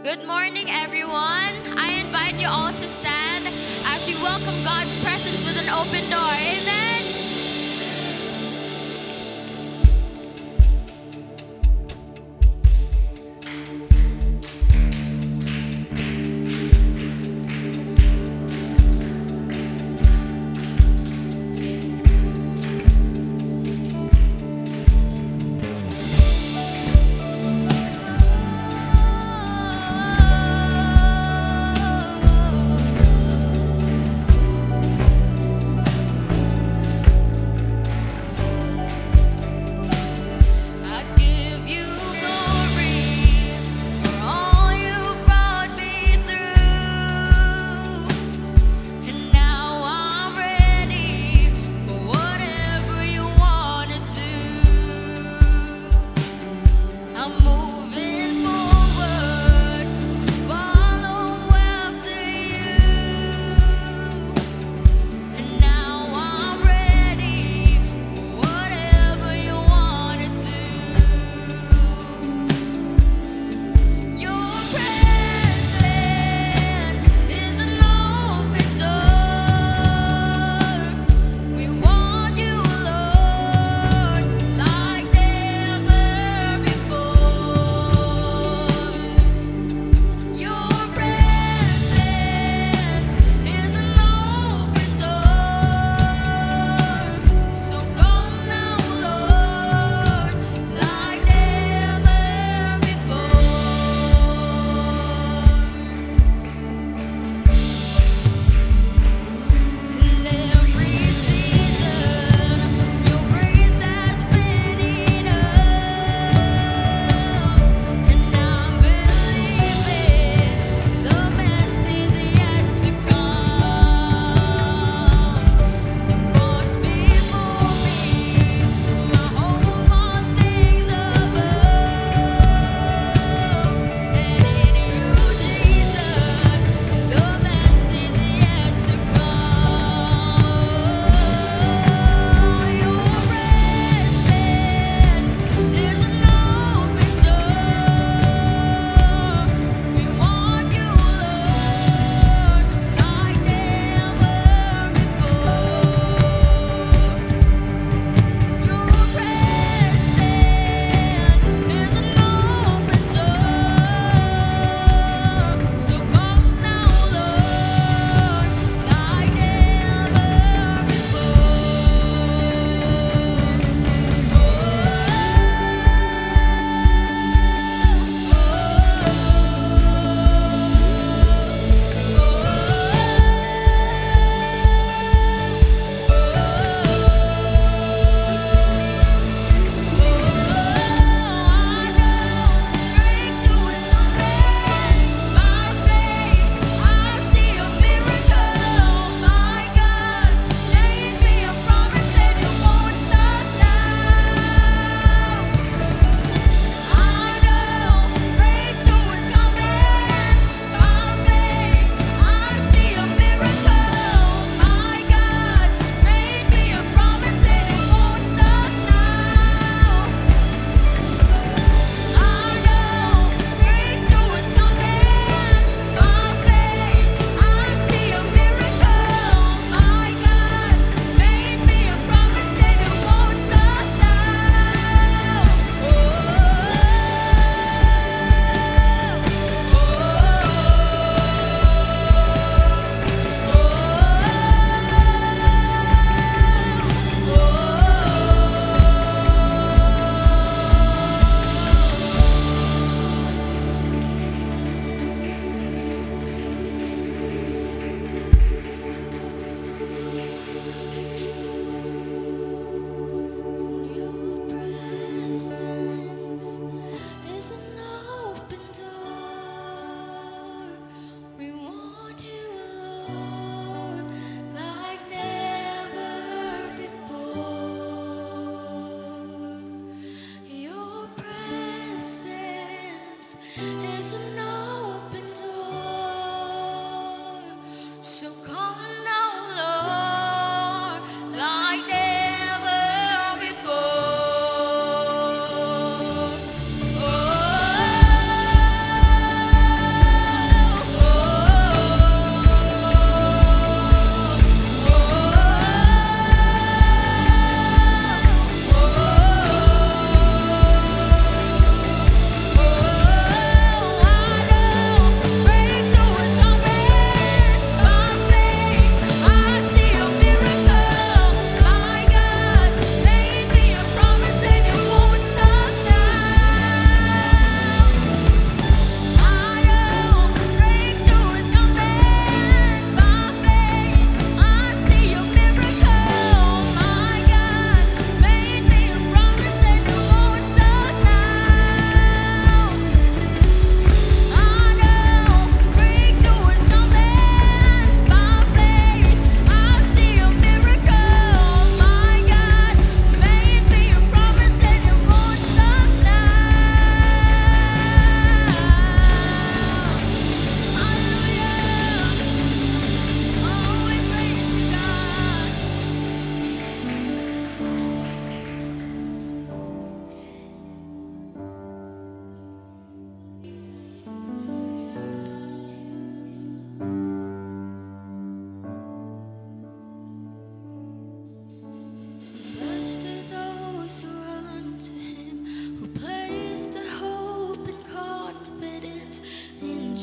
Good morning, everyone. I invite you all to stand as we welcome God's presence with an open door. Amen.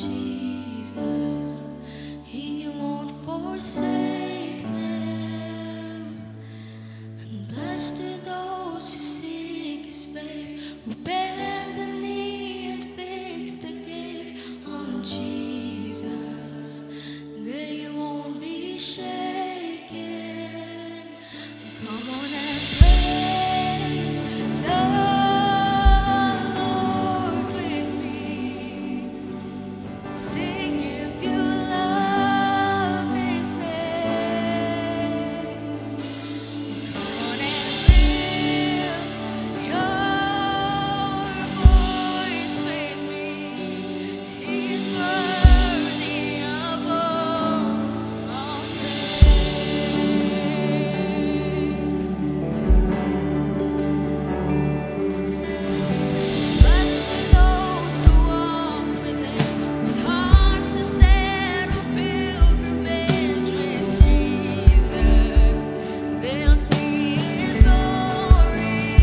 Jesus, He won't forsake them. And blessed are those who seek His face, who bend the knee and fix the gaze on Jesus. They won't be shaken. Come on and praise the Lord with me. Sing if you love His name. Come on and lift your voice with me. He's worthy of all praise. Blessed are those who walk with Him, whose hearts are set on pilgrimage with Jesus. They'll see His glory.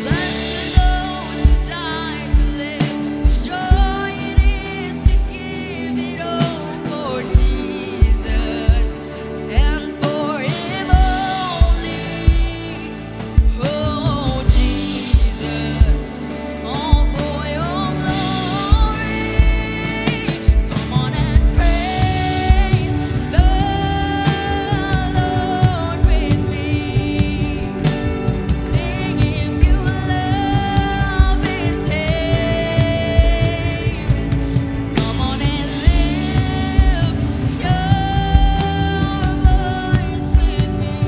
Blessed are those who die to live, whose joy it is to give it all for Jesus and for Him only. Oh Jesus, all for Your glory. Come on and praise the Lord with me. Sing if you love His name. Come on and lift your voice with me.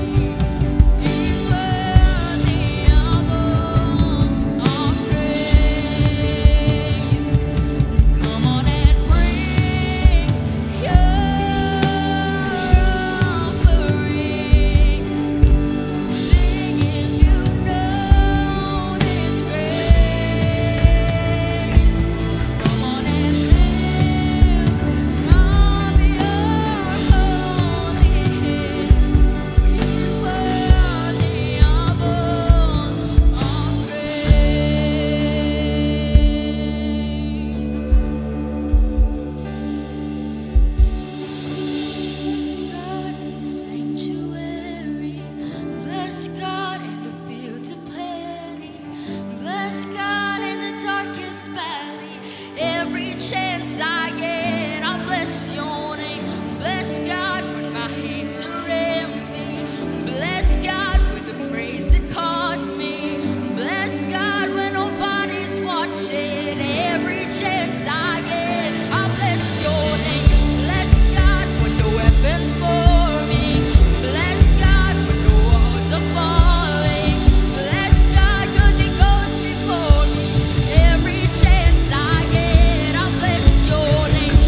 He's worthy of all our praise. Come on and bring your offering. Sing if you know His grace. Come on and lift up your holy hands. He's worthy of all our praise. Bless God in the sanctuary. Bless God in the fields of plenty. Bless God in the darkest valley. Every chance I get, I'll bless Your name. Bless God when my hands are empty. Bless God with the praise that cost me. Bless God when nobody's watching. Every chance I get, I'll bless Your name. Bless God when the weapons for me. Bless God when the walls are falling. Bless God 'cause He goes before me. Every chance I get, I'll bless Your name.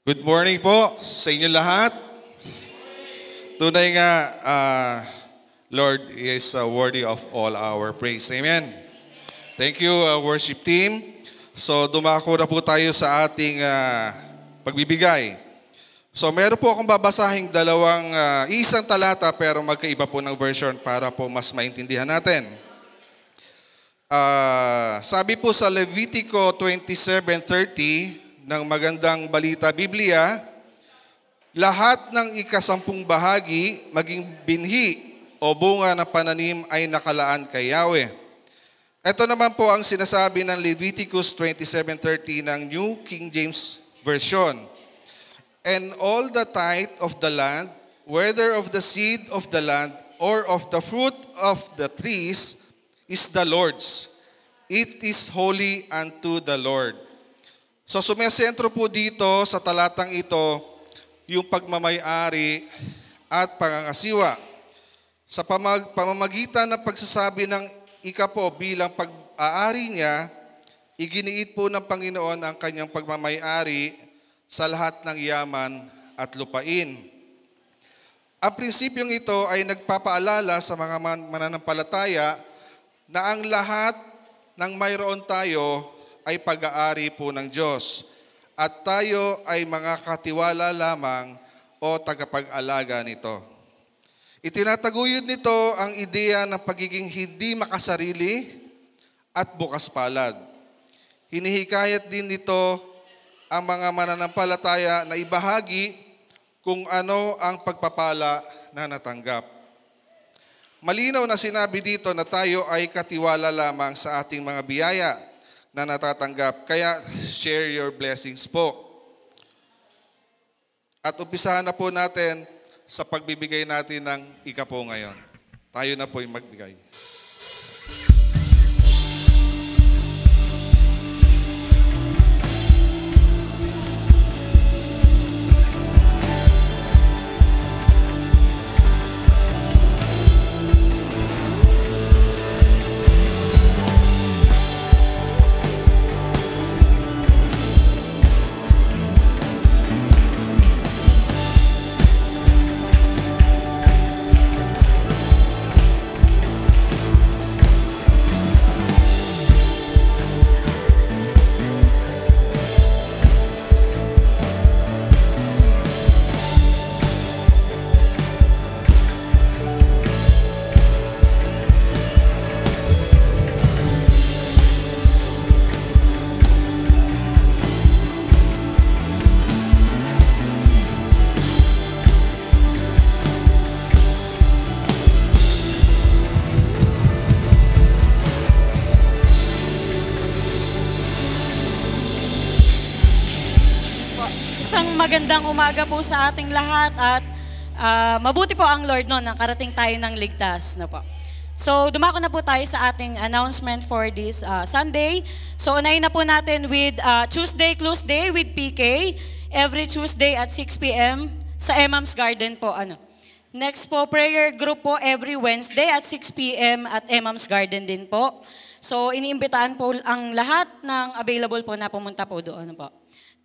Good morning po sa inyo lahat. Tunay nga, Lord is worthy of all our praise. Amen. Thank you, worship team. So, dumako na po tayo sa ating pagbibigay. So, meron po akong babasahing isang talata pero magkaiba po ng version para po mas maintindihan natin. Sabi po sa Levitico 27:30 ng Magandang Balita Biblia, lahat ng ikasampung bahagi, maging binhi o bunga ng pananim ay nakalaan kay Yahweh. Ito naman po ang sinasabi ng Leviticus 27:30 ng New King James Version. And all the tithe of the land, whether of the seed of the land or of the fruit of the trees, is the Lord's. It is holy unto the Lord. So sumesentro po dito sa talatang ito yung pagmamay-ari at pangangasiwa. Sa pamamagitan ng pagsasabi ng ikapo bilang pag-aari niya, iginiit po ng Panginoon ang kanyang pagmamay-ari sa lahat ng yaman at lupain. Ang prinsipyong ito ay nagpapaalala sa mga mananampalataya na ang lahat ng mayroon tayo ay pag-aari po ng Diyos at tayo ay mga katiwala lamang o tagapag-alaga nito. Itinataguyod nito ang ideya ng pagiging hindi makasarili at bukas palad. Hinihikayat din nito ang mga mananampalataya na ibahagi kung ano ang pagpapala na natanggap. Malinaw na sinabi dito na tayo ay katiwala lamang sa ating mga biyaya na natatanggap. Kaya share your blessings po. At umpisahan na po natin sa pagbibigay natin ng ikapo ngayon. Tayo na po yung magbigay. Magandang umaga po sa ating lahat at mabuti po ang Lord no, nakarating tayo ng ligtas. No po. So dumako na po tayo sa ating announcement for this Sunday. So unahin na po natin with Tuesday Close Day with PK every Tuesday at 6 p.m. sa Emams Garden po. Next po, prayer group po every Wednesday at 6 p.m. at Emams Garden din po. So iniimbitahan po ang lahat ng available po na pumunta po doon po.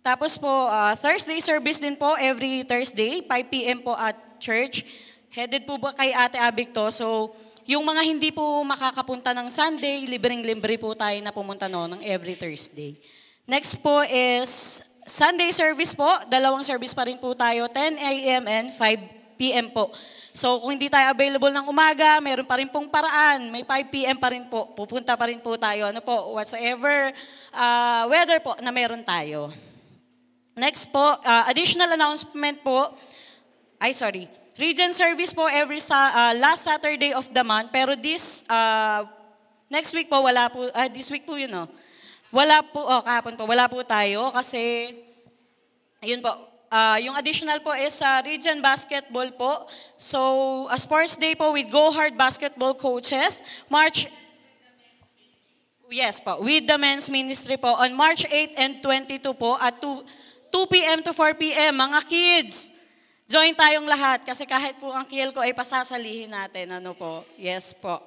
Tapos po, Thursday service din po, every Thursday, 5 p.m. po at church. Headed po ba kay Ate Abig to? So, yung mga hindi po makakapunta ng Sunday, libreng-libre po tayo na pumunta ng every Thursday. Next po is Sunday service po. Dalawang service pa rin po tayo, 10 a.m. and 5 p.m. po. So, kung hindi tayo available ng umaga, meron pa rin pong paraan. May 5 p.m. pa rin po. Pupunta pa rin po tayo. Whatsoever weather po na meron tayo. Next po, additional announcement po, Regent service po every last Saturday of the month, pero next week po, wala po, this week po yun wala po, kahapon po, wala po tayo kasi, yun po, yung additional po is Regent Basketball po, so a sports day po with Go Hard Basketball coaches, yes po, with the men's ministry po, on March 8 and 22 po, at 2 p.m. to 4 p.m. Mga kids, join tayong lahat kasi kahit po ang kiel ko ay pasasalihin natin. Yes po.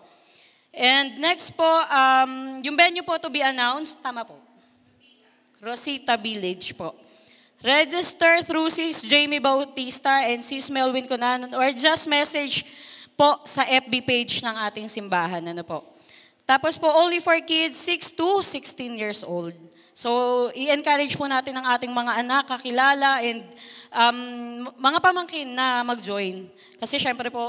And next po, yung venue po to be announced, tama po. Rosita Village po. register through Sis Jamie Bautista and Sis Melwin Conanon or just message po sa FB page ng ating simbahan. Ano po. Tapos po, only for kids 6 to 16 years old. So, i-encourage po natin ang ating mga anak, kakilala, and mga pamangkin na mag-join. Kasi syempre po,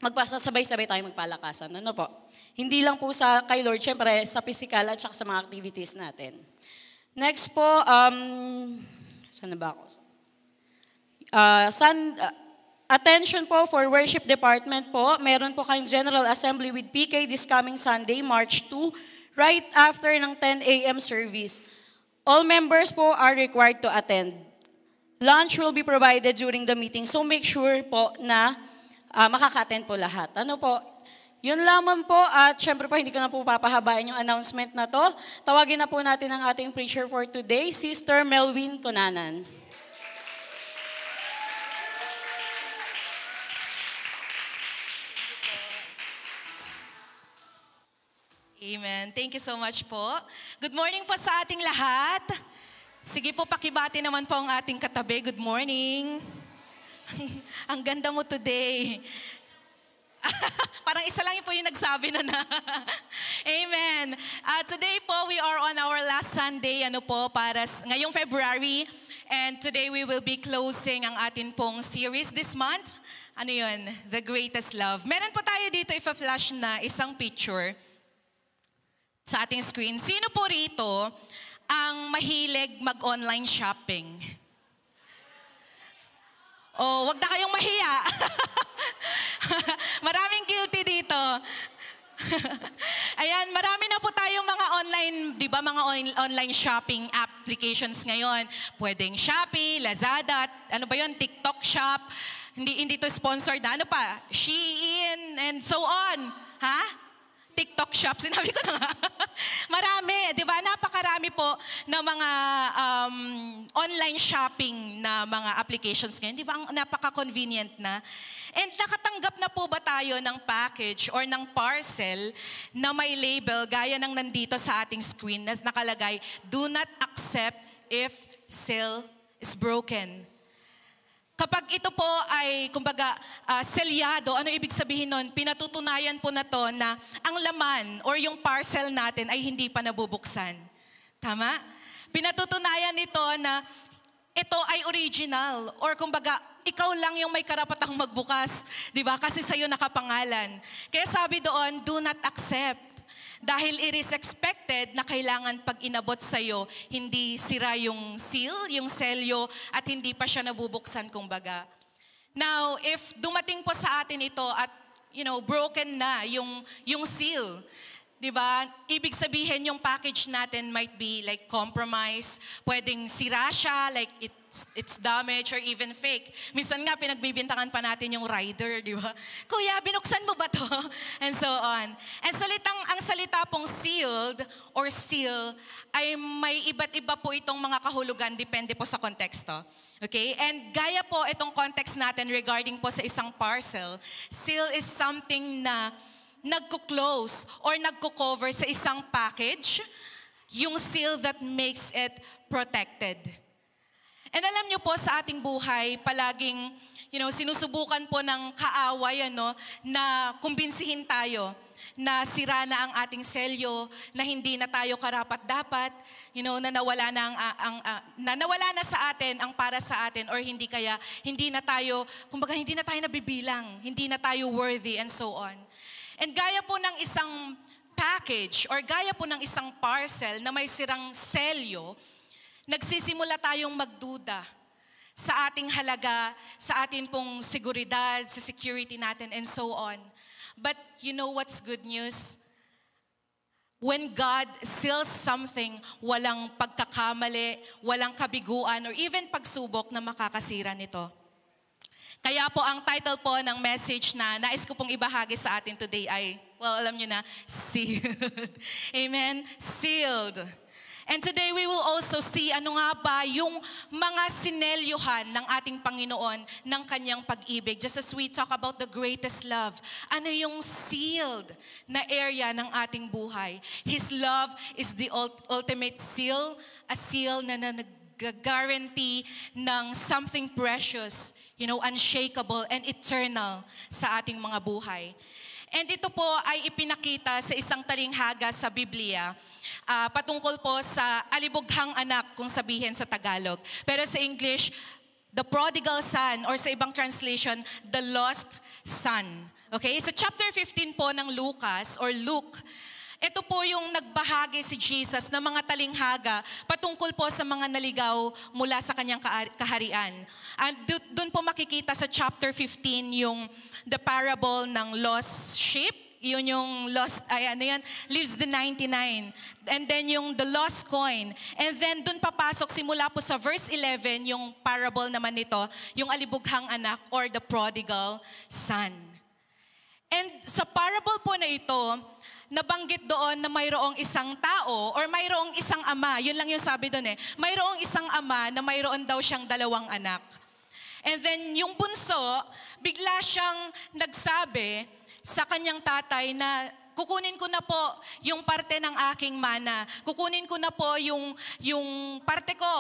magsasabay-sabay tayo magpalakasan. Ano po? Hindi lang po sa kay Lord, syempre sa physical at saka sa mga activities natin. Next po, saan na ba ako? Attention po for worship department po. Meron po kayong General Assembly with PK this coming Sunday, March 2, right after ng 10 a.m. service. All members po are required to attend. Lunch will be provided during the meeting, so make sure po na makaka-attend po lahat. Ano po? Yun lamang po at syempre po hindi ko na po papahabain yung announcement na to. Tawagin na po natin ang ating preacher for today, Sister Melwin Conanan. Amen. Thank you so much po. Good morning po sa ating lahat. Sige po, pakibati naman po ang ating katabi. Good morning. Ang ganda mo today. Parang isa lang po yung nagsabi na. Amen. Today po, we are on our last Sunday, ngayong February. And today we will be closing ang atin pong series this month. Ano yun? The Greatest Love. Meron po tayo dito, ipa-flash na isang picture sa ating screen. Sino po rito ang mahilig mag-online shopping? Oh, wag na kayong mahiya. Maraming guilty dito. Ayan, marami na po tayong mga online, di ba, mga online shopping applications ngayon. Pwedeng Shopee, Lazada, ano ba yun, TikTok Shop. Hindi to sponsored na. Ano pa? Shein and so on. Ha? TikTok Shop, sinabi ko na nga. Marami, di ba? Napakarami po na mga online shopping na mga applications ngayon. Di ba? Ang napaka-convenient na. And nakatanggap na po ba tayo ng package or ng parcel na may label gaya ng nandito sa ating screen na nakalagay, "Do not accept if seal is broken." Kapag ito po ay, kumbaga, selyado, ano ibig sabihin nun? Pinatutunayan po na to na ang laman or yung parcel natin ay hindi pa nabubuksan. Tama? Pinatutunayan nito na ito ay original or kumbaga, ikaw lang yung may karapatang magbukas. Di ba? Kasi sa'yo nakapangalan. Kaya sabi doon, do not accept. Dahil it is expected na kailangan pag inabot sa'yo, hindi sira yung seal, yung selyo, at hindi pa siya nabubuksan kumbaga. Now, if dumating po sa atin ito at, broken na yung seal, di ba? Ibig sabihin yung package natin might be like compromise, pwedeng sira siya, like it's damaged or even fake. Minsan nga pinagbibintangan pa natin yung rider, di ba? Kuya, binuksan mo ba to? And so on. And ang salita pong sealed or seal ay may iba't iba po itong mga kahulugan, depende po sa konteksto. Okay? And gaya po itong context natin regarding po sa isang parcel, seal is something na nagko-close or nagko-cover sa isang package, yung seal that makes it protected. And alam niyo po sa ating buhay, palaging, sinusubukan po ng kaaway, na kumbinsihin tayo na sira na ang ating selyo, na hindi na tayo karapat-dapat, na nawala na sa atin ang para sa atin or hindi na tayo nabibilang, hindi na tayo worthy and so on. And gaya po ng isang package or gaya po ng isang parcel na may sirang selyo, nagsisimula tayong magduda sa ating halaga, sa ating pong seguridad, sa security natin, and so on. But you know what's good news? When God seals something, walang pagkakamali, walang kabiguan, or even pagsubok na makakasira nito. Kaya po ang title po ng message na nais ko pong ibahagi sa atin today ay, alam nyo na, sealed. Amen? Sealed. And today we will also see ano nga ba yung mga sinelyuhan ng ating Panginoon ng kanyang pag-ibig. Just as we talk about the greatest love, ano yung sealed na area ng ating buhay? His love is the ultimate seal, a seal na nag-guarantee ng something precious, unshakable and eternal sa ating mga buhay. And ito po ay ipinakita sa isang talinghaga sa Biblia, patungkol po sa alibughang anak, kung sabihin sa Tagalog. Pero sa English, the prodigal son, or sa ibang translation, the lost son. Okay? Sa chapter 15 po ng Lucas or Luke, ito po yung nagbahagi si Jesus ng mga talinghaga patungkol po sa mga naligaw mula sa kanyang kaharian. And doon po makikita sa chapter 15 yung the parable ng lost sheep. Yun yung leaves the 99. And then yung the lost coin. And then doon papasok, simula po sa verse 11, yung parable naman nito, yung alibughang anak or the prodigal son. And sa parable po na ito, nabanggit doon na mayroong isang tao or mayroong isang ama. Yun lang yung sabi doon Mayroong isang ama na mayroon daw siyang 2 anak. And then yung bunso, bigla siyang nagsabi sa kanyang tatay na kukunin ko na po yung parte ng aking mana. Kukunin ko na po yung parte ko,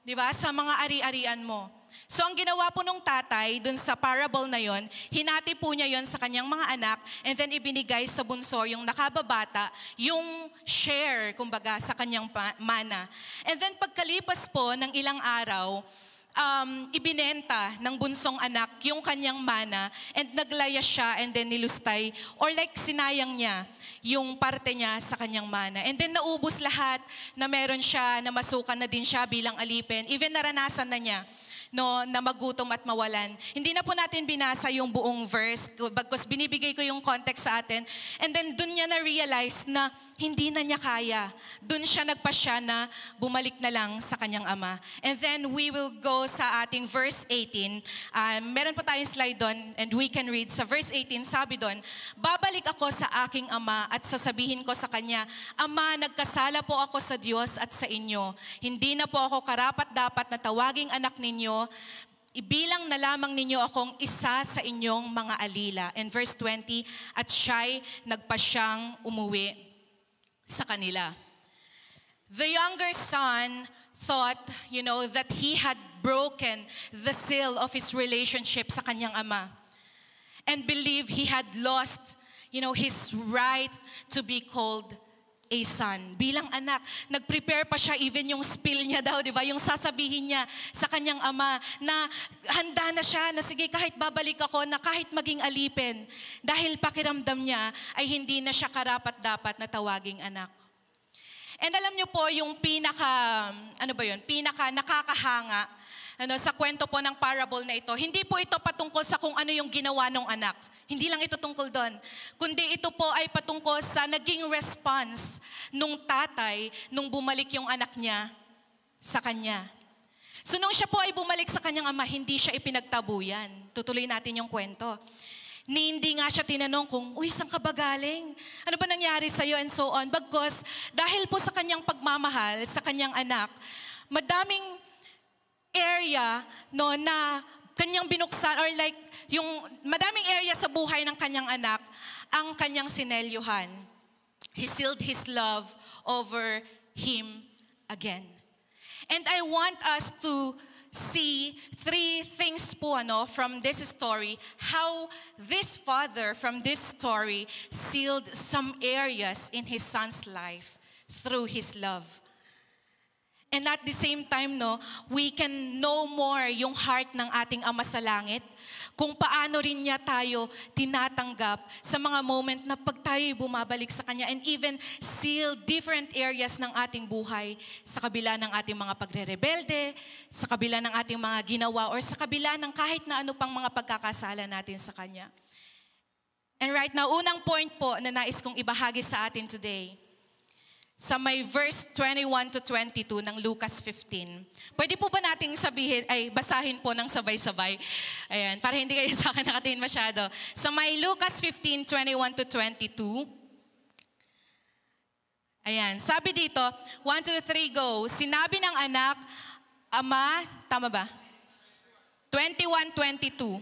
di ba, sa mga ari-arian mo. So ang ginawa po nung tatay dun sa parable na yon, hinati po niya yon sa kanyang mga anak and then ibinigay sa bunso yung nakababata, yung share, kumbaga, sa kanyang mana. And then pagkalipas po ng ilang araw, ibinenta ng bunsong anak yung kanyang mana and naglaya siya and then nilustay or like sinayang niya yung parte niya sa kanyang mana. And then naubos lahat na meron siya, na masukan na din siya bilang alipin. Even naranasan na niya na magutom at mawalan. Hindi na po natin binasa yung buong verse bagkus binibigay ko yung context sa atin. And then dun niya na-realize na hindi na niya kaya. Dun siya nagpasya na bumalik na lang sa kanyang ama. And then we will go sa ating verse 18. Meron po tayong slide doon and we can read. Sa verse 18, sabi doon, babalik ako sa aking ama at sasabihin ko sa kanya, Ama, nagkasala po ako sa Diyos at sa inyo. Hindi na po ako karapat-dapat na tawaging anak ninyo. Ibilang na lamang ninyo akong isa sa inyong mga alila. And verse 20, at siya'y nagpasyang umuwi sa kanila. The younger son thought, that he had broken the seal of his relationship sa kanyang ama and believed he had lost, his right to be called a son. Bilang anak, nag-prepare pa siya, even yung spill niya daw, di ba? Yung sasabihin niya sa kanyang ama na handa na siya, na sige, kahit babalik ako, na kahit maging alipin. Dahil pakiramdam niya ay hindi na siya karapat-dapat na tawaging anak. And alam niyo po, yung pinaka nakakahanga, sa kwento po ng parable na ito, hindi po ito patungkol sa kung ano yung ginawa ng anak. Hindi lang ito tungkol doon. Kundi ito po ay patungkol sa naging response nung tatay nung bumalik yung anak niya sa kanya. So nung siya po ay bumalik sa kanyang ama, hindi siya ipinagtabuyan. Tutuloy natin yung kwento. Hindi nga siya tinanong kung, saan ka ba galing? Ano ba nangyari sa'yo? And so on. Bagkus, dahil po sa kanyang pagmamahal sa kanyang anak, madaming area na kanyang binuksan or like yung madaming area sa buhay ng kanyang anak ang kanyang sinelyuhan. He sealed his love over him again. And I want us to see 3 things po from this story, how this father from this story sealed some areas in his son's life through his love. And at the same time, we can know more yung heart ng ating Ama sa Langit, kung paano rin niya tayo tinatanggap sa mga moment na pag tayo'y bumabalik sa Kanya and even seal different areas ng ating buhay sa kabila ng ating mga pagre-rebelde, sa kabila ng ating mga ginawa, or sa kabila ng kahit na ano pang mga pagkakasala natin sa Kanya. And right now, unang point po na nais kong ibahagi sa atin today, sa may verse 21 to 22 ng Lucas 15. Pwede po ba nating basahin po ng sabay-sabay? Ayan, para hindi kayo sa akin nakatingin masyado. Sa may Lucas 15, 21 to 22. Ayan, sabi dito, 1, 2, 3, go. Sinabi ng anak, Ama, tama ba? 21, 22.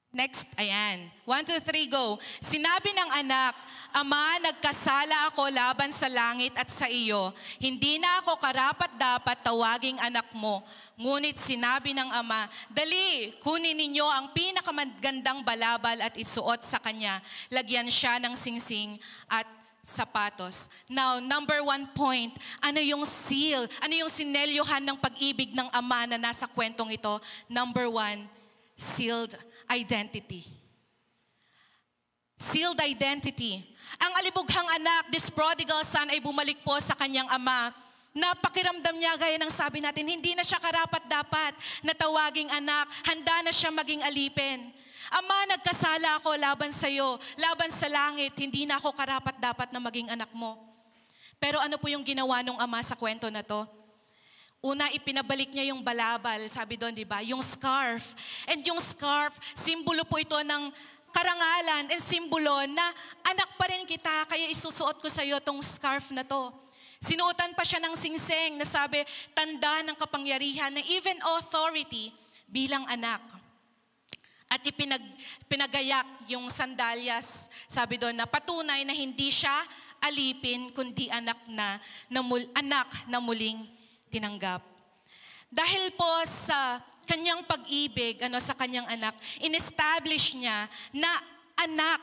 Next, ayan. 1, 2, 3, go. Sinabi ng anak, Ama, nagkasala ako laban sa langit at sa iyo. Hindi na ako karapat-dapat tawaging anak mo. Ngunit sinabi ng ama, dali, kunin ninyo ang pinakamagandang balabal at isuot sa kanya. Lagyan siya ng singsing at sapatos. Now, number 1 point, ano yung seal? Ano yung sinelyohan ng pag-ibig ng ama na nasa kwentong ito? Number 1, sealed identity. Sealed identity. Ang alibughang anak, this prodigal son, ay bumalik po sa kanyang ama. Napakiramdam niya, gaya ng sabi natin, hindi na siya karapat-dapat na tawaging anak. Handa na siya maging alipin. Ama, nagkasala ako laban sa iyo, laban sa langit. Hindi na ako karapat-dapat na maging anak mo. Pero ano po yung ginawa ng ama sa kwento na to? Una, ipinabalik niya yung balabal, sabi doon, di ba? Yung scarf. And yung scarf, simbolo po ito ng karangalan and simbolo na anak pa rin kita, kaya isusuot ko sa iyo tong scarf na to. Sinuotan pa siya ng singsing na sabi, tanda ng kapangyarihan, na even authority bilang anak. At pinagayak yung sandalyas, sabi doon, na patunay na hindi siya alipin, kundi anak na muling tinanggap. Dahil po sa kanyang pag-ibig sa kanyang anak, in-establish niya na anak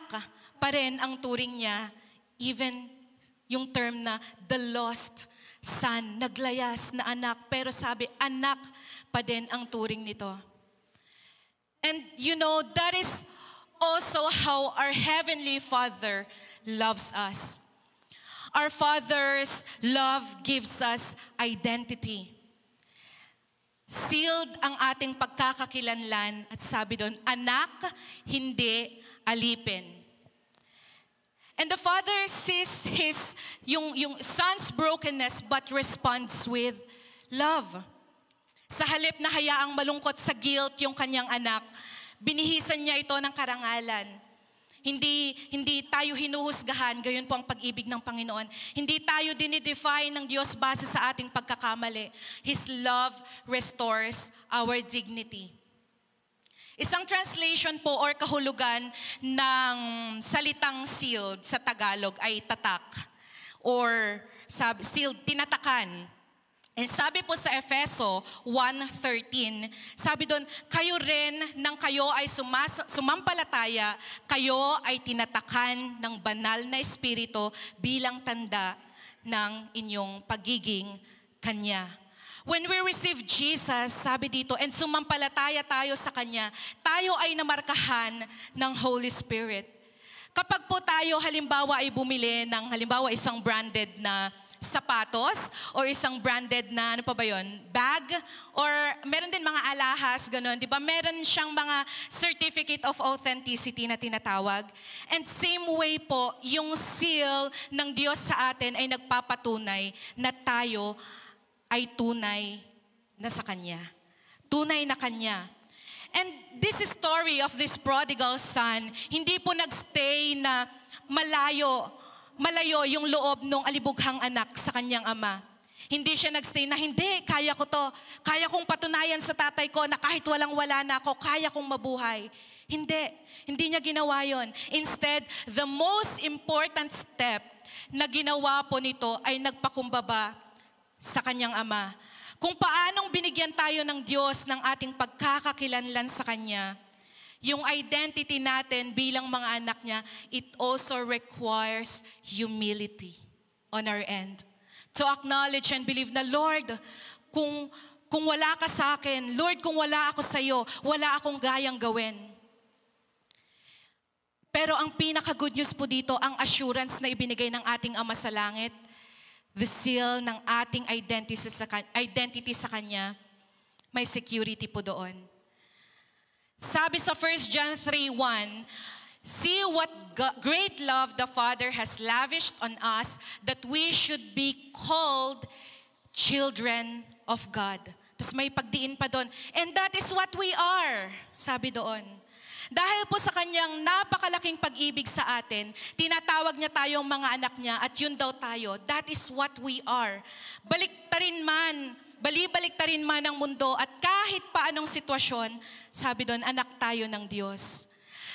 pa rin ang turing niya, even yung term na the lost son, naglayas na anak, pero sabi, anak pa din ang turing nito. And that is also how our Heavenly Father loves us. Our Father's love gives us identity. Sealed ang ating pagkakakilanlan at sabi doon, anak, hindi alipin. And the Father sees yung son's brokenness but responds with love. Sa halip na hayaang malungkot sa guilt yung kanyang anak, binihisan niya ito ng karangalan. Hindi tayo hinuhusgahan, gayon po ang pag-ibig ng Panginoon. Hindi tayo dinidefine ng Diyos base sa ating pagkakamali. His love restores our dignity. Isang translation po or kahulugan ng salitang sealed sa Tagalog ay tatak. Or sealed, tinatakan. And sabi po sa Efeso 1:13, sabi doon, kayo rin nang kayo ay sumampalataya, kayo ay tinatakan ng banal na espiritu bilang tanda ng inyong pagiging Kanya. When we receive Jesus, sabi dito, and sumampalataya tayo sa Kanya, tayo ay namarkahan ng Holy Spirit. Kapag po tayo halimbawa ay bumili ng isang branded na sapatos or isang branded na bag, or meron din mga alahas, gano'n, di ba? Meron siyang mga certificate of authenticity na tinatawag. And same way po, yung seal ng Diyos sa atin ay nagpapatunay na tayo ay tunay na sa Kanya. Tunay na Kanya. And this story of this prodigal son, hindi po nagstay na malayo yung loob ng alibughang anak sa kanyang ama. Hindi siya nagstay na, hindi, kaya ko to. Kaya kong patunayan sa tatay ko na kahit walang-wala na ako, kaya kong mabuhay. Hindi niya ginawa yon. Instead, the most important step na ginawa po nito ay nagpakumbaba sa kanyang ama. Kung paanong binigyan tayo ng Diyos ng ating pagkakakilanlan sa Kanya, yung identity natin bilang mga anak niya, it also requires humility on our end. To acknowledge and believe na, Lord, kung wala ka sa akin, Lord, kung wala ako sa iyo, wala akong gayang gawin. Pero ang pinaka-good news po dito, ang assurance na ibinigay ng ating Ama sa langit, the seal ng ating identity sa Kanya, may security po doon. Sabi sa 1 John 3:1, see what great love the Father has lavished on us that we should be called children of God. Tapos may pagdiin pa doon. And that is what we are, sabi doon. Dahil po sa Kanyang napakalaking pag-ibig sa atin, tinatawag niya tayong mga anak niya at yun daw tayo. That is what we are. Balibaliktarin man ang mundo at kahit pa anong sitwasyon, sabi doon, anak tayo ng Diyos.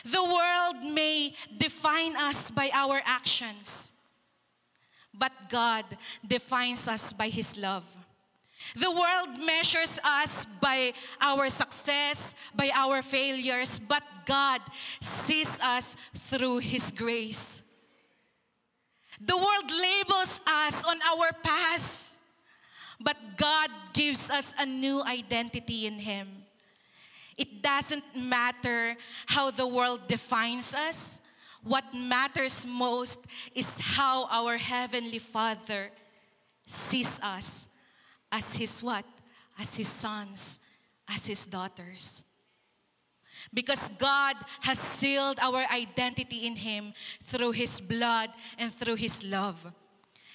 The world may define us by our actions, but God defines us by His love. The world measures us by our success, by our failures, but God sees us through His grace. The world labels us on our past, but God gives us a new identity in Him. It doesn't matter how the world defines us. What matters most is how our Heavenly Father sees us as His what? As His sons, as His daughters. Because God has sealed our identity in Him through His blood and through His love.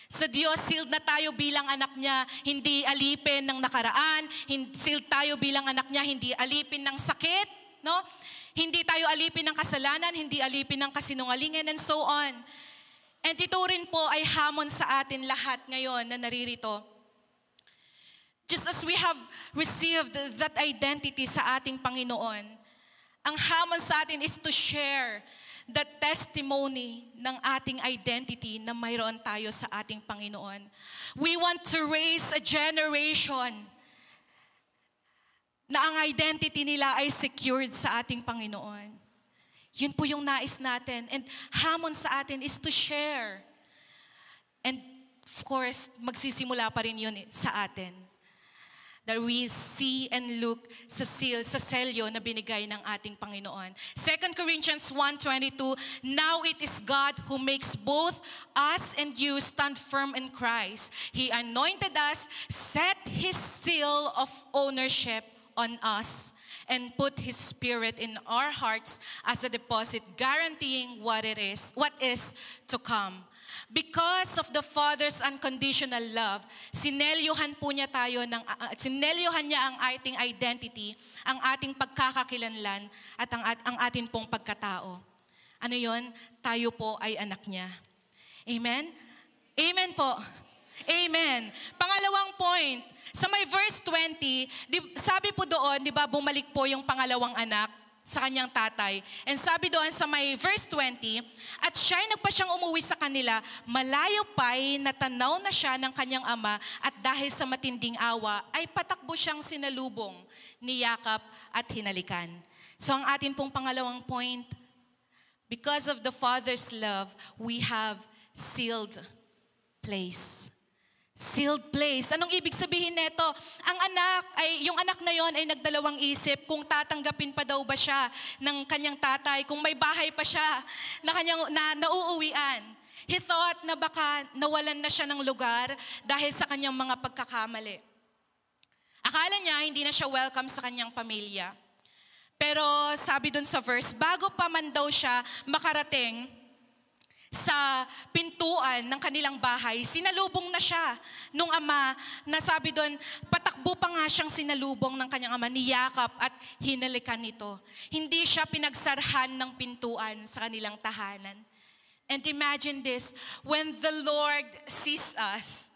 Sa Diyos, sealed na tayo bilang anak niya, hindi alipin ng nakaraan, sealed tayo bilang anak niya, hindi alipin ng sakit, no? Hindi tayo alipin ng kasalanan, hindi alipin ng kasinungalingan, and so on. And ito rin po ay hamon sa atin lahat ngayon na naririto. Just as we have received that identity sa ating Panginoon, ang hamon sa atin is to share the testimony ng ating identity na mayroon tayo sa ating Panginoon. We want to raise a generation na ang identity nila ay secured sa ating Panginoon. Yun po yung nais natin. And hamon sa atin is to share. And of course, magsisimula pa rin yun sa atin. That we see and look sa seal, sa selyo na binigay ng ating Panginoon. 2 Corinthians 1:22, now it is God who makes both us and you stand firm in Christ. He anointed us, set His seal of ownership on us, and put His Spirit in our hearts as a deposit, guaranteeing what is to come. Because of the Father's unconditional love, sinelyohan niya ang ating identity, ang ating pagkakakilanlan, at ang ating pong pagkatao. Ano yon? Tayo po ay anak niya. Amen? Amen po. Amen. Pangalawang point, sa may verse 20, sabi po doon, di ba, bumalik po yung pangalawang anak sa kanyang tatay. And sabi doon sa may verse 20, at siya'y nagpa siyang umuwi sa kanila, malayo pa'y natanaw na siya ng kanyang ama, at dahil sa matinding awa, ay patakbo siyang sinalubong, niyakap at hinalikan. So ang atin pong pangalawang point, because of the Father's love, we have sealed place. Sealed place. Anong ibig sabihin nito? Yung anak na yon ay nagdalawang isip kung tatanggapin pa daw ba siya ng kanyang tatay, kung may bahay pa siya na nauuwian. He thought na baka nawalan na siya ng lugar dahil sa kanyang mga pagkakamali. Akala niya hindi na siya welcome sa kanyang pamilya. Pero sabi dun sa verse, bago pa man daw siya makarating sa pintuan ng kanilang bahay, sinalubong na siya nung ama na sabi doon, patakbo pa nga siyang sinalubong ng kanyang ama, niyakap at hinalikan nito. Hindi siya pinagsarhan ng pintuan sa kanilang tahanan. And imagine this, when the Lord sees us,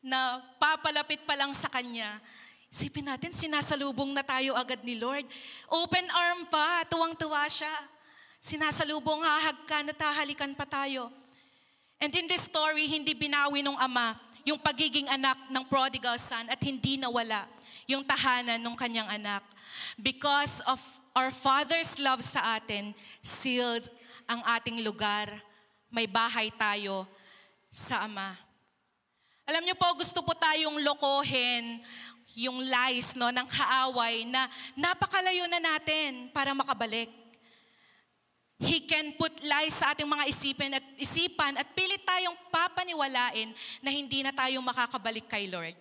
na papalapit pa lang sa Kanya, isipin natin, sinasalubong na tayo agad ni Lord. Open arm pa, tuwang-tuwa siya. Sinasalubong, hahagkan at hahalikan pa tayo. And in this story, hindi binawi ng ama yung pagiging anak ng prodigal son at hindi nawala yung tahanan ng kanyang anak. Because of our Father's love sa atin, sealed ang ating lugar. May bahay tayo sa Ama. Alam niyo po, gusto po tayong lokohin yung lies ng kaaway na napakalayo na natin para makabalik. He can put lies sa ating mga isipan at pilit tayong papaniwalain na hindi na tayo makakabalik kay Lord.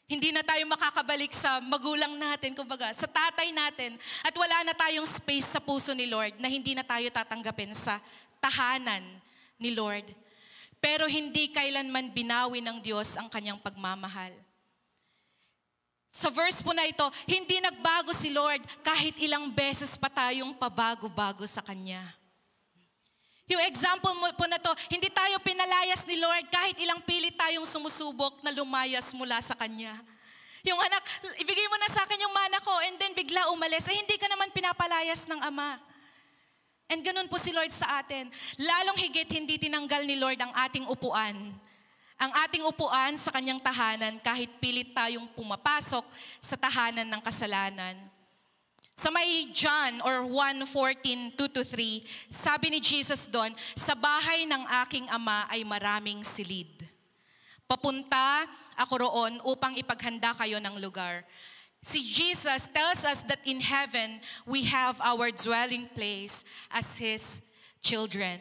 Hindi na tayo makakabalik sa magulang natin, kumbaga, sa tatay natin. At wala na tayong space sa puso ni Lord na hindi na tayo tatanggapin sa tahanan ni Lord. Pero hindi kailanman binawi ng Diyos ang kanyang pagmamahal. Sa verse po na ito, hindi nagbago si Lord kahit ilang beses pa tayong pabago-bago sa Kanya. Yung example po na to, hindi tayo pinalayas ni Lord kahit ilang pilit tayong sumusubok na lumayas mula sa Kanya. Yung anak, ibigay mo na sa akin yung mana ko and then bigla umalis, hindi ka naman pinapalayas ng Ama. And ganun po si Lord sa atin. Lalong higit hindi tinanggal ni Lord ang ating upuan. Ang ating upuan sa kanyang tahanan kahit pilit tayong pumapasok sa tahanan ng kasalanan. Sa may John or 1:14, 2-3, sabi ni Jesus doon, sa bahay ng aking ama ay maraming silid. Papunta ako roon upang ipaghanda kayo ng lugar. Si Jesus tells us that in heaven, we have our dwelling place as His children.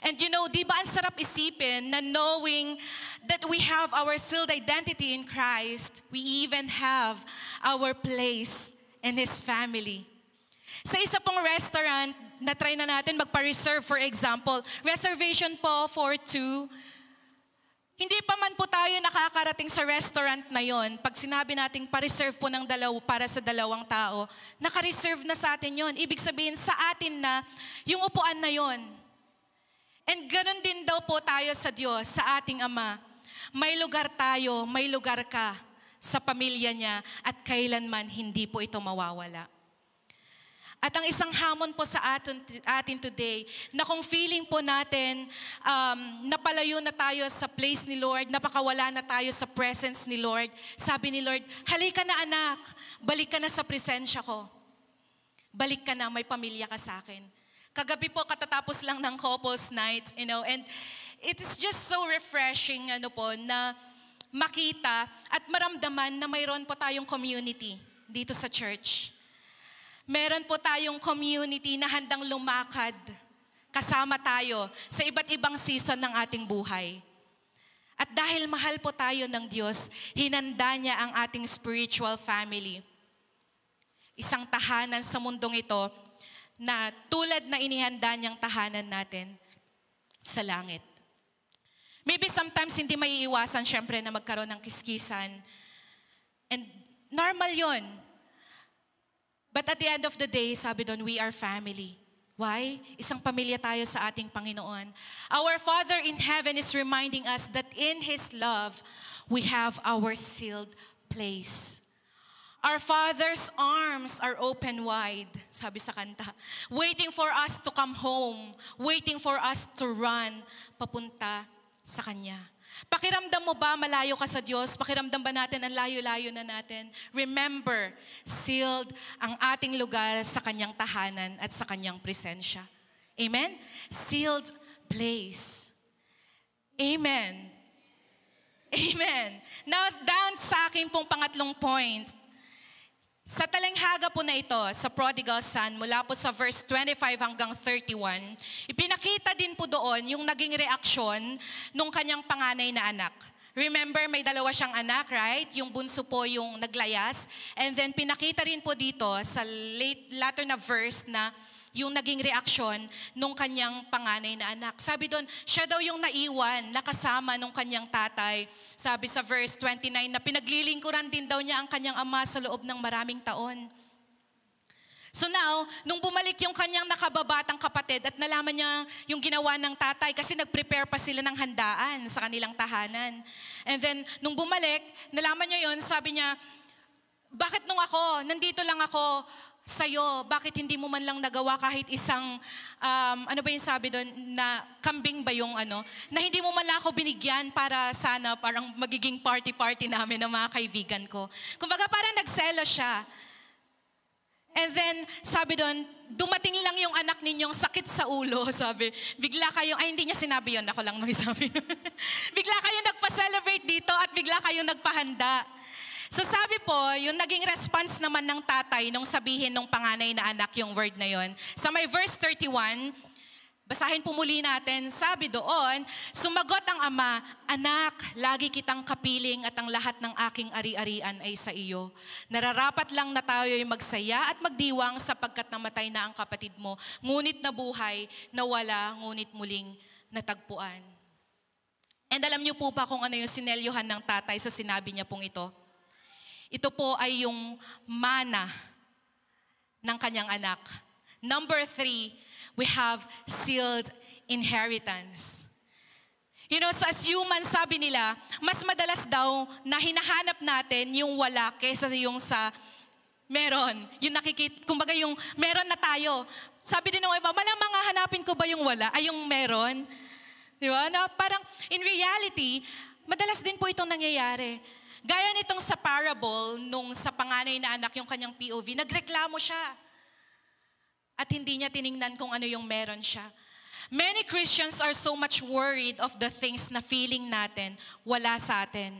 And you know, di ba ang sarap isipin na knowing that we have our sealed identity in Christ, we even have our place in His family. Sa isa pong restaurant, na-try na natin magpa-reserve, for example, reservation po for 2. Hindi pa man po tayo nakakarating sa restaurant na yon. Pag sinabi nating pa-reserve po ng para sa 2 tao, naka-reserve na sa atin yon. Ibig sabihin sa atin na yung upuan na yon. And ganun din daw po tayo sa Diyos, sa ating Ama. May lugar tayo, may lugar ka sa pamilya niya at kailanman hindi po ito mawawala. At ang isang hamon po sa atin today, na kung feeling po natin, napalayo na tayo sa place ni Lord, napakawala na tayo sa presence ni Lord, sabi ni Lord, halika na anak, balik ka na sa presensya ko. Balik ka na, may pamilya ka sa akin. Kagabi po, katatapos lang ng couples night, and it is just so refreshing, na makita at maramdaman na mayroon po tayong community dito sa church. Meron po tayong community na handang lumakad kasama tayo sa iba't ibang season ng ating buhay. At dahil mahal po tayo ng Diyos, hinanda niya ang ating spiritual family. Isang tahanan sa mundong ito na tulad na inihanda niyang tahanan natin sa langit. Maybe sometimes hindi maiiwasan syempre na magkaroon ng kiskisan. And normal yon. But at the end of the day, sabi doon, we are family. Why? Isang pamilya tayo sa ating Panginoon. Our Father in heaven is reminding us that in His love, we have our sealed place. Our Father's arms are open wide, sabi sa kanta. Waiting for us to come home. Waiting for us to run papunta sa Kanya. Pakiramdam mo ba malayo ka sa Diyos? Pakiramdam ba natin ang layo-layo na natin? Remember, sealed ang ating lugar sa Kanyang tahanan at sa Kanyang presensya. Amen? Sealed place. Amen. Amen. Now, down sa aking pong pangatlong point. Sa talanghaga po na ito, sa prodigal son, mula po sa verse 25 hanggang 31, ipinakita din po doon yung naging reaksyon nung kanyang panganay na anak. Remember, may 2 siyang anak, right? Yung bunso po yung naglayas. And then pinakita rin po dito sa latter na verse na yung naging reaksyon nung kanyang panganay na anak. Sabi doon, siya daw yung naiwan, nakasama nung kanyang tatay. Sabi sa verse 29 na pinaglilingkuran din daw niya ang kanyang ama sa loob ng maraming taon. So now, nung bumalik yung kanyang nakababatang kapatid at nalaman niya yung ginawa ng tatay kasi nag-prepare pa sila ng handaan sa kanilang tahanan. And then, nung bumalik, nalaman niya yon, sabi niya, bakit nung ako, nandito lang ako, sa'yo, bakit hindi mo man lang nagawa kahit isang, ano ba yung sabi doon, na kambing ba yung na hindi mo man lang ako binigyan para sana parang magiging party-party namin ng mga kaibigan ko. Kumbaga parang nagselo siya. And then, sabi doon, dumating lang yung anak ninyong sakit sa ulo, sabi. Bigla kayong, hindi niya sinabi yun, ako lang magsabi. Bigla kayong nagpa-celebrate dito at bigla kayong nagpahanda. So sabi po, yung naging response naman ng tatay nung sabihin nung panganay na anak yung word na yon. Sa may verse 31, basahin po muli natin, sabi doon, sumagot ang ama, anak, lagi kitang kapiling at ang lahat ng aking ari-arian ay sa iyo. Nararapat lang na tayo'y magsaya at magdiwang sapagkat namatay na ang kapatid mo, ngunit nabuhay, nawala, ngunit muling natagpuan. And alam niyo po ba kung ano yung sinelyuhan ng tatay sa sinabi niya pong ito? Ito po ay yung mana ng kanyang anak. Number 3, we have sealed inheritance. You know, so as human, sabi nila, mas madalas daw na hinahanap natin yung wala kaysa yung sa meron. Yung kumbaga yung meron na tayo. Sabi din ng iba, malamang hanapin ko ba yung wala, ay yung meron? Di ba? Na parang in reality, madalas din po itong nangyayari. Gaya nitong sa parable, nung sa panganay na anak yung kanyang POV, nagreklamo siya. At hindi niya tiningnan kung ano yung meron siya. Many Christians are so much worried of the things na feeling natin wala sa atin.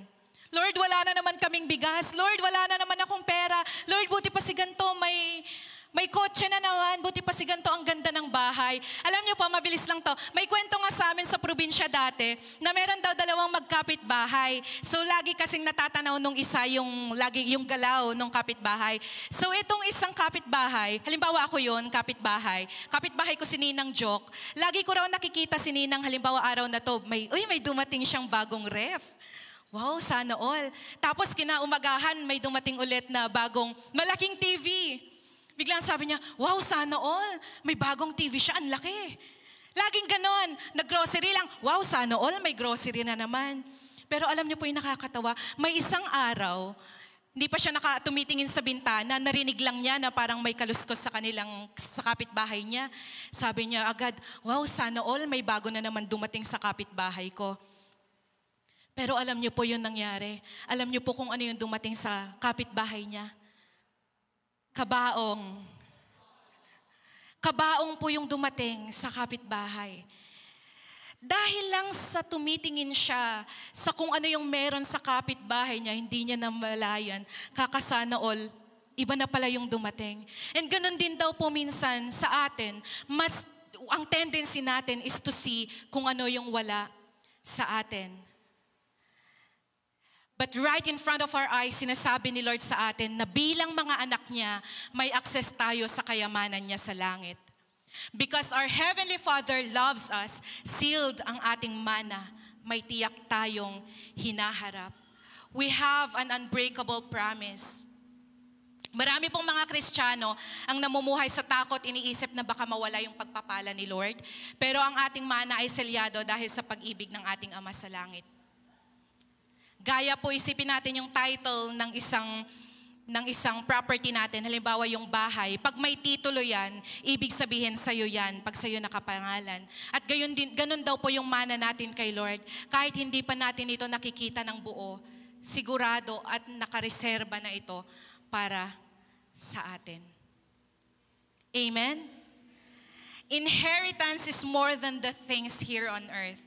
Lord, wala na naman kaming bigas. Lord, wala na naman akong pera. Lord, buti pa si ganito, may kotse na naman. Buti pa si ganito, ang ganda ng bahay. Alam niyo po, mabilis lang to. May kwento nga sa amin sa probinsya dati na meron daw dalawang magkapit-bahay. So, lagi kasing natatanaw nung isa yung galaw nung kapitbahay. So, itong isang kapitbahay, halimbawa ako yun, kapitbahay. Kapitbahay ko si Ninang Joke. Lagi ko raw nakikita si Ninang, halimbawa araw na to, may dumating siyang bagong ref. Wow, sana all. Tapos kinaumagahan, may dumating ulit na bagong malaking TV. Biglang sabi niya, wow, sana all. May bagong TV siya, ang laki. Laging ganon. Nag-grocery lang, wow, sana all, may grocery na naman. Pero alam niyo po yung nakakatawa, may isang araw, hindi pa siya tumitingin sa bintana, narinig lang niya na parang may kaluskos sa kapitbahay niya. Sabi niya agad, wow, sana all, may bago na naman dumating sa kapitbahay ko. Pero alam niyo po yung nangyari. Alam niyo po kung ano yung dumating sa kapitbahay niya. Kabaong. Kabaong po yung dumating sa kapitbahay. Dahil lang sa tumitingin siya sa kung ano yung meron sa kapitbahay niya, hindi niya namalayan, kakasana all, iba na pala yung dumating. And ganun din daw po minsan sa atin, ang tendency natin is to see kung ano yung wala sa atin. But right in front of our eyes, sinasabi ni Lord sa atin na bilang mga anak niya, may access tayo sa kayamanan niya sa langit. Because our Heavenly Father loves us, sealed ang ating mana, may tiyak tayong hinaharap. We have an unbreakable promise. Marami pong mga Kristiyano ang namumuhay sa takot, iniisip na baka mawala yung pagpapala ni Lord. Pero ang ating mana ay selyado dahil sa pag-ibig ng ating Ama sa langit. Gaya po, isipin natin yung title ng isang property natin, halimbawa yung bahay. Pag may titulo yan, ibig sabihin sa'yo yan, pag sa'yo nakapangalan. At ganun daw po yung mana natin kay Lord. Kahit hindi pa natin ito nakikita ng buo, sigurado at nakareserba na ito para sa atin. Amen? Inheritance is more than the things here on earth.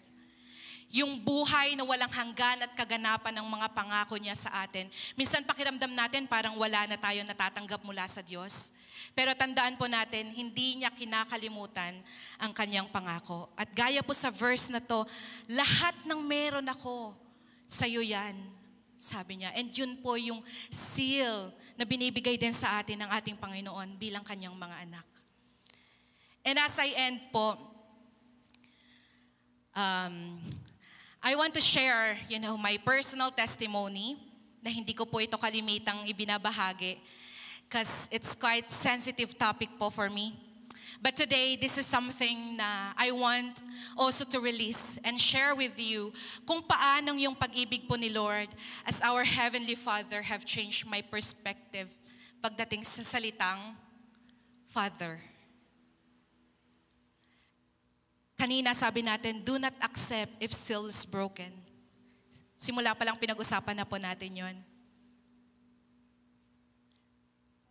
Yung buhay na walang hanggan at kaganapan ng mga pangako niya sa atin. Minsan pakiramdam natin parang wala na tayo natatanggap mula sa Diyos. Pero tandaan po natin, hindi niya kinakalimutan ang kanyang pangako. At gaya po sa verse na to, lahat ng meron ako, sa'yo yan, sabi niya. And yun po yung seal na binibigay din sa atin ng ating Panginoon bilang kanyang mga anak. And as I end po, I want to share, my personal testimony na hindi ko po ito kalimitang ibinabahagi because it's quite sensitive topic po for me. But today, this is something na I want also to release and share with you kung paanong yung pag-ibig po ni Lord as our Heavenly Father have changed my perspective pagdating sa salitang Father. Kanina sabi natin, do not accept if seal is broken. Simula pa lang pinag-usapan na po natin yon.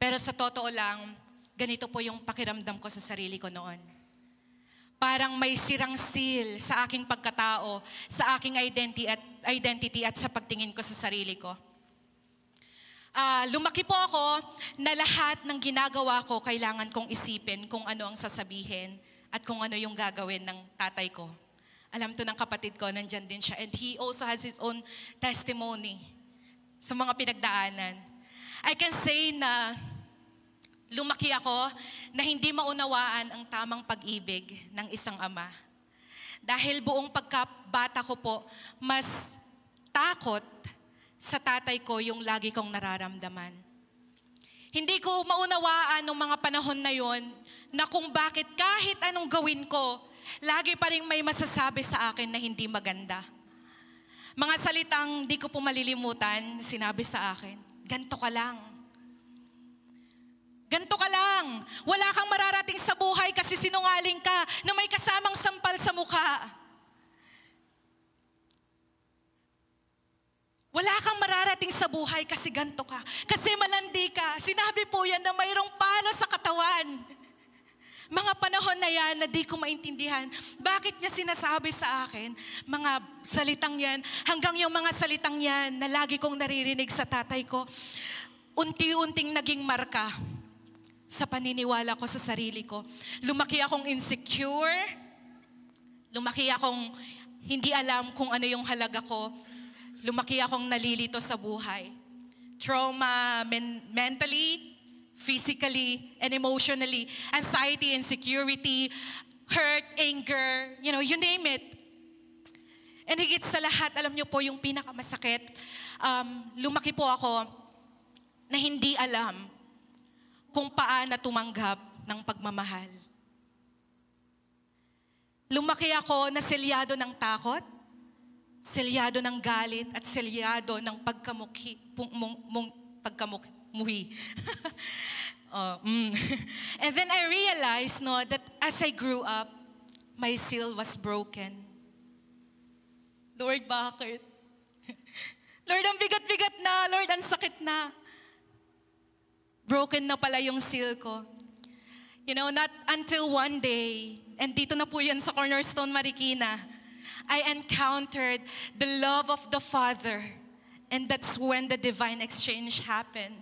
Pero sa totoo lang, ganito po yung pakiramdam ko sa sarili ko noon. Parang may sirang seal sa aking pagkatao, sa aking identity at sa pagtingin ko sa sarili ko. Lumaki po ako na lahat ng ginagawa ko, kailangan kong isipin kung ano ang sasabihin at kung ano yung gagawin ng tatay ko. Alam to ng kapatid ko, nandyan din siya. And he also has his own testimony sa mga pinagdaanan. I can say na lumaki ako na hindi maunawaan ang tamang pag-ibig ng isang ama. Dahil buong pagkabata ko po, mas takot sa tatay ko yung lagi kong nararamdaman. Hindi ko maunawaan ng mga panahon na yon na kung bakit kahit anong gawin ko, lagi pa rin may masasabi sa akin na hindi maganda. Mga salitang di ko po malilimutan, sinabi sa akin, ganto ka lang. Ganto ka lang. Wala kang mararating sa buhay kasi sinungaling ka na may kasamang sampal sa mukha. Wala kang mararating sa buhay kasi ganto ka. Kasi malandi ka. Sinabi po yan na mayroong palo sa katawan. Mga panahon na yan na di ko maintindihan. Bakit niya sinasabi sa akin, mga salitang yan, hanggang yung mga salitang yan na lagi kong naririnig sa tatay ko, unti-unting naging marka sa paniniwala ko sa sarili ko. Lumaki akong insecure. Lumaki akong hindi alam kung ano yung halaga ko. Lumaki akong nalilito sa buhay. Trauma mentally, physically, and emotionally. Anxiety, insecurity, hurt, anger, you name it. And higit sa lahat, alam niyo po yung pinakamasakit, lumaki po ako na hindi alam kung paano tumanggap ng pagmamahal. Lumaki ako na selyado ng takot, selyado ng galit, at selyado ng pagkamuhi. And then I realized that as I grew up, my seal was broken. Lord, bakit? Lord, ang bigat-bigat na. Lord, ang sakit na. Broken na pala yung seal ko. Not until one day, and dito na po yan sa Cornerstone Marikina, I encountered the love of the Father, and that's when the divine exchange happened.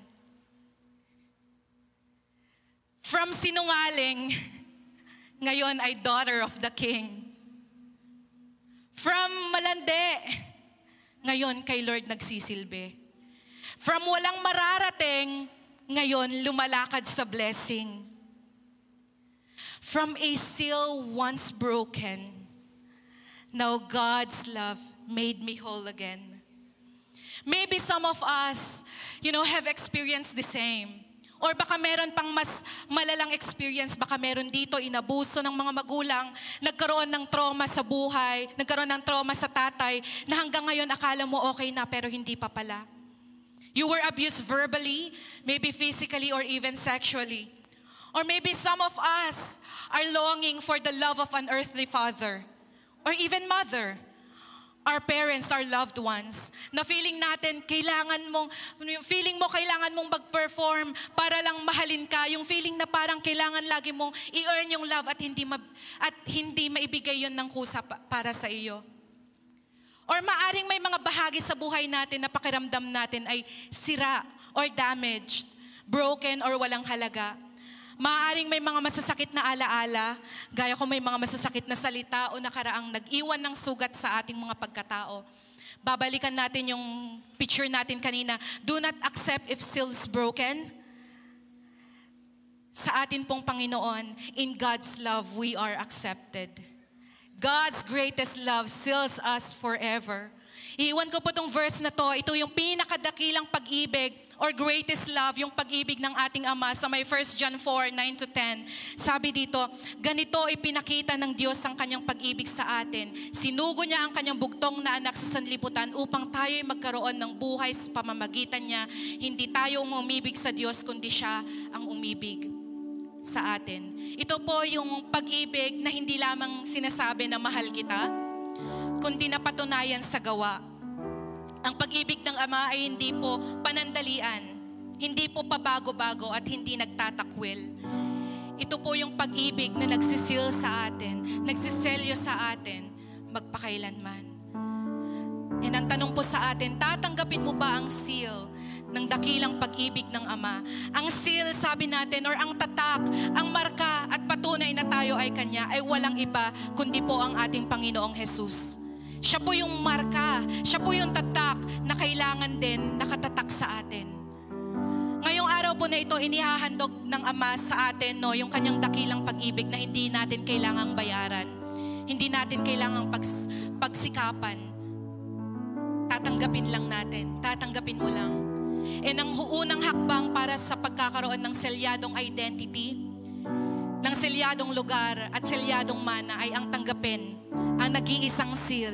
From sinungaling, ngayon ay daughter of the King. From malandi, ngayon kay Lord nagsisilbi. From walang mararating, ngayon lumalakad sa blessing. From a seal once broken, now God's love made me whole again. Maybe some of us, have experienced the same. Or baka meron pang mas malalang experience, baka meron dito inabuso ng mga magulang, nagkaroon ng trauma sa buhay, nagkaroon ng trauma sa tatay, na hanggang ngayon akala mo okay na pero hindi pa pala. You were abused verbally, maybe physically or even sexually. Or maybe some of us are longing for the love of an earthly father or even mother. Our parents, our loved ones, na feeling natin, feeling mo kailangan mong mag-perform para lang mahalin ka. Yung feeling na parang kailangan lagi mong i-earn yung love at hindi maibigay yun ng kusa para sa iyo. Or maaring may mga bahagi sa buhay natin na pakiramdam natin ay sira or damaged, broken or walang halaga. Maaring may mga masasakit na alaala, gaya kung may mga masasakit na salita o nakaraang nag-iwan ng sugat sa ating mga pagkatao. Babalikan natin yung picture natin kanina. Do not accept if seal is broken. Sa atin pong Panginoon, in God's love, we are accepted. God's greatest love seals us forever. Iiwan ko po itong verse na to. Ito yung pinakadakilang pag-ibig or greatest love, yung pag-ibig ng ating Ama sa may 1 John 4, 9-10. Sabi dito, ganito ipinakita ng Diyos ang kanyang pag-ibig sa atin. Sinugo niya ang kanyang bugtong na anak sa sanlibutan upang tayo'y magkaroon ng buhay sa pamamagitan niya. Hindi tayo umibig sa Diyos, kundi siya ang umibig sa atin. Ito po yung pag-ibig na hindi lamang sinasabi na mahal kita, kundi napatunayan sa gawa. Ang pag-ibig ng Ama ay hindi po panandalian, hindi po pabago-bago at hindi nagtatakwil. Ito po yung pag-ibig na nagsisil sa atin, nagsiselyo sa atin, magpakailanman. And ang tanong po sa atin, tatanggapin mo ba ang seal ng dakilang pag-ibig ng Ama? Ang seal, sabi natin, or ang tatak, ang marka at patunay na tayo ay Kanya, ay walang iba kundi po ang ating Panginoong Jesus. Siya po yung marka, siya po yung tatak na kailangan din nakatatak sa atin. Ngayong araw po na ito, inihahandog ng Ama sa atin yung Kanyang dakilang pag-ibig na hindi natin kailangang bayaran. Hindi natin kailangang pagsikapan. Tatanggapin lang natin, tatanggapin mo lang. Ang unang hakbang para sa pagkakaroon ng selyadong identity, ng selyadong lugar at selyadong mana ay ang tanggapin ang nag-iisang seal,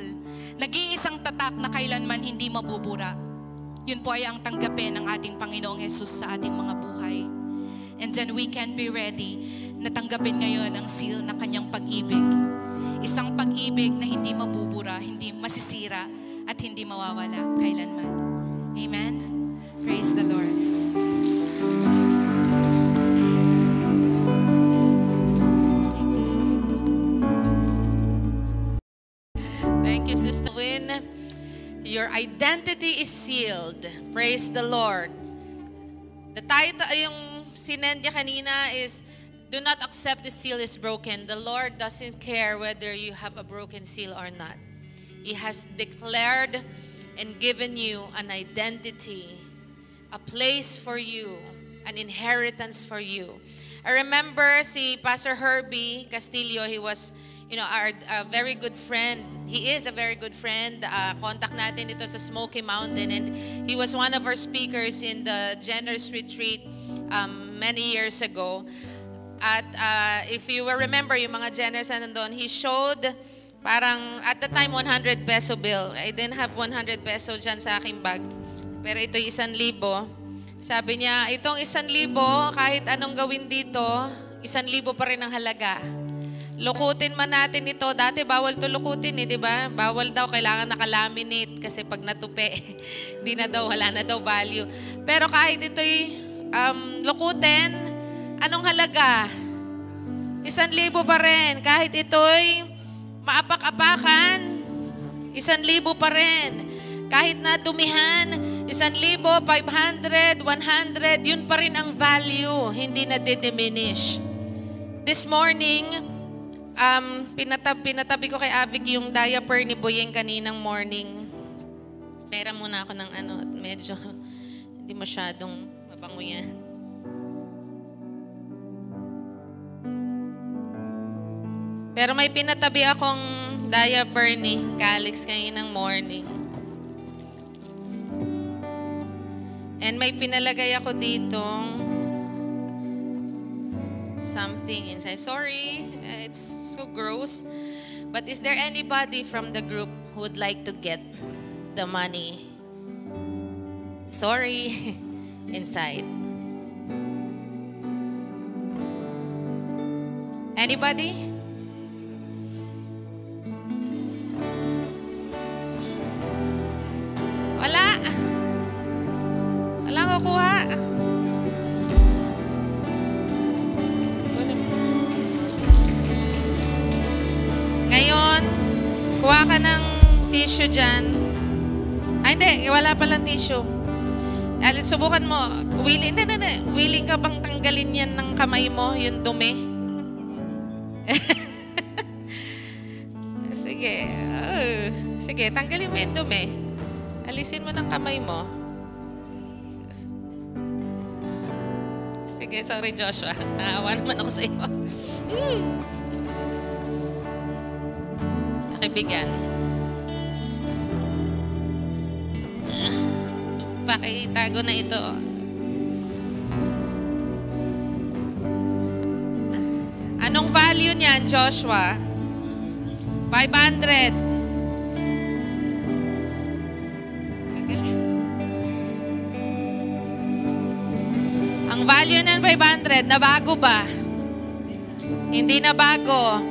nag-iisang tatak na kailanman hindi mabubura. Yun po ay ang tanggapin ng ating Panginoong Jesus sa ating mga buhay. And then we can be ready na tanggapin ngayon ang seal ng kanyang pag-ibig. Isang pag-ibig na hindi mabubura, hindi masisira, at hindi mawawala kailanman. Amen? Praise the Lord. Thank you, Sister Win. Your identity is sealed. Praise the Lord. The title, yung sinend niya kanina is, do not accept the seal is broken. The Lord doesn't care whether you have a broken seal or not. He has declared and given you an identity, a place for you, an inheritance for you. I remember si Pastor Herbie Castillo, he was, our very good friend. He is a very good friend. Contact natin ito sa Smoky Mountain, and he was one of our speakers in the Generous Retreat many years ago. At if you will remember, yung mga generous na nandun, he showed parang at the time 100 peso bill. I didn't have 100 peso dyan sa aking bag. Pero ito yung 1,000. Sabi niya, itong 1,000, kahit anong gawin dito, 1,000 pa rin ang halaga. Lukutin man natin ito. Dati bawal to lukutin di ba? Bawal daw, kailangan nakalaminate kasi pag natupi, di na daw, wala na daw value. Pero kahit ito'y lukutin, anong halaga? 1,000 pa rin. Kahit ito'y maapak-apakan, 1,000 pa rin. Kahit na dumihan, 1,000, 500, 100, yun pa rin ang value. Hindi na diminish. This morning, pinatabi ko kay Abig yung diaper ni Boyeng kaninang morning. Pera muna ako ng medyo hindi masyadong mabango yan. Pero may pinatabi akong diaper ni Calix kaninang morning. And may pinalagay ako ditong something inside. Sorry, it's so gross. But is there anybody from the group who would like to get the money? Sorry, inside. Anybody? Wala. Wala kukuha. Ngayon, kuha ka ng tissue dyan. Ay, hindi. Wala palang tissue. Subukan mo. Willing ka bang tanggalin yan ng kamay mo, yung dumi? Sige. Sige, tanggalin mo yung dumi. Alisin mo ng kamay mo. Sige, sorry Joshua. Naawa naman ako sa iyo. Kaibigan. Pakitago na ito. Anong value niyan, Joshua? 500. Ang value ng 500, nabago ba? Hindi na bago.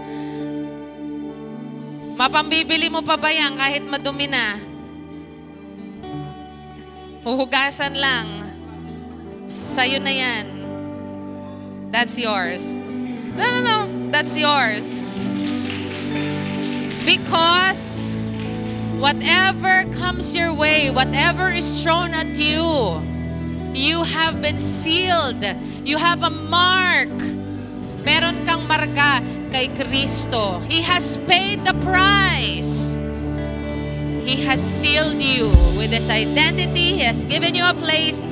Mapambibili mo pa ba yan kahit madumi na? Huhugasan lang. Sa'yo na yan. That's yours. No. That's yours. Because whatever comes your way, whatever is thrown at you, you have been sealed. You have a mark. Meron kang marka kay Kristo. He has paid the price. He has sealed you with His identity. He has given you a place.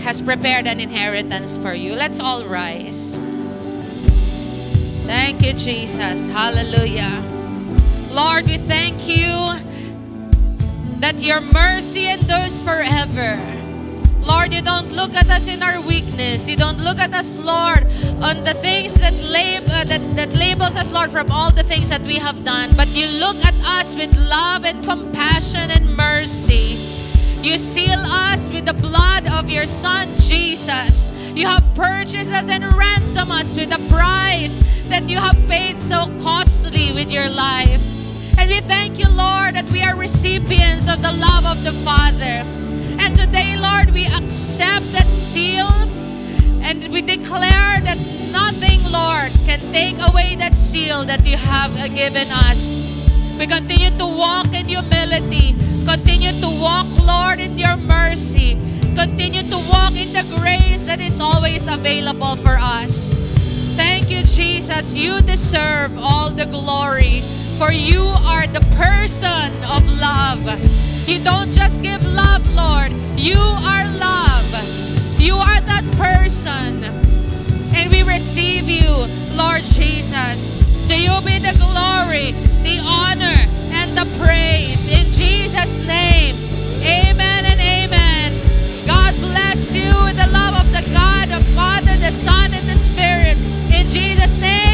Has prepared an inheritance for you. Let's all rise. Thank you, Jesus. Hallelujah. Lord, we thank you that your mercy endures forever. Lord, you don't look at us in our weakness. You don't look at us, Lord, on the things that labels us, Lord, from all the things that we have done. But you look at us with love and compassion and mercy. You seal us with the blood of your Son, Jesus. You have purchased us and ransomed us with a price that you have paid so costly with your life. And we thank you, Lord, that we are recipients of the love of the Father. And today, Lord, we accept that seal and we declare that nothing, Lord, can take away that seal that you have given us. We continue to walk in humility. Continue to walk, Lord, in your mercy. Continue to walk in the grace that is always available for us. Thank you, Jesus. You deserve all the glory, for you are the person of love. You don't just give love, Lord. You are love. You are that person. And we receive you, Lord Jesus. To you be the glory, the honor, and the praise. In Jesus' name, amen and amen. God bless you with the love of the God, the Father, the Son, and the Spirit. In Jesus' name.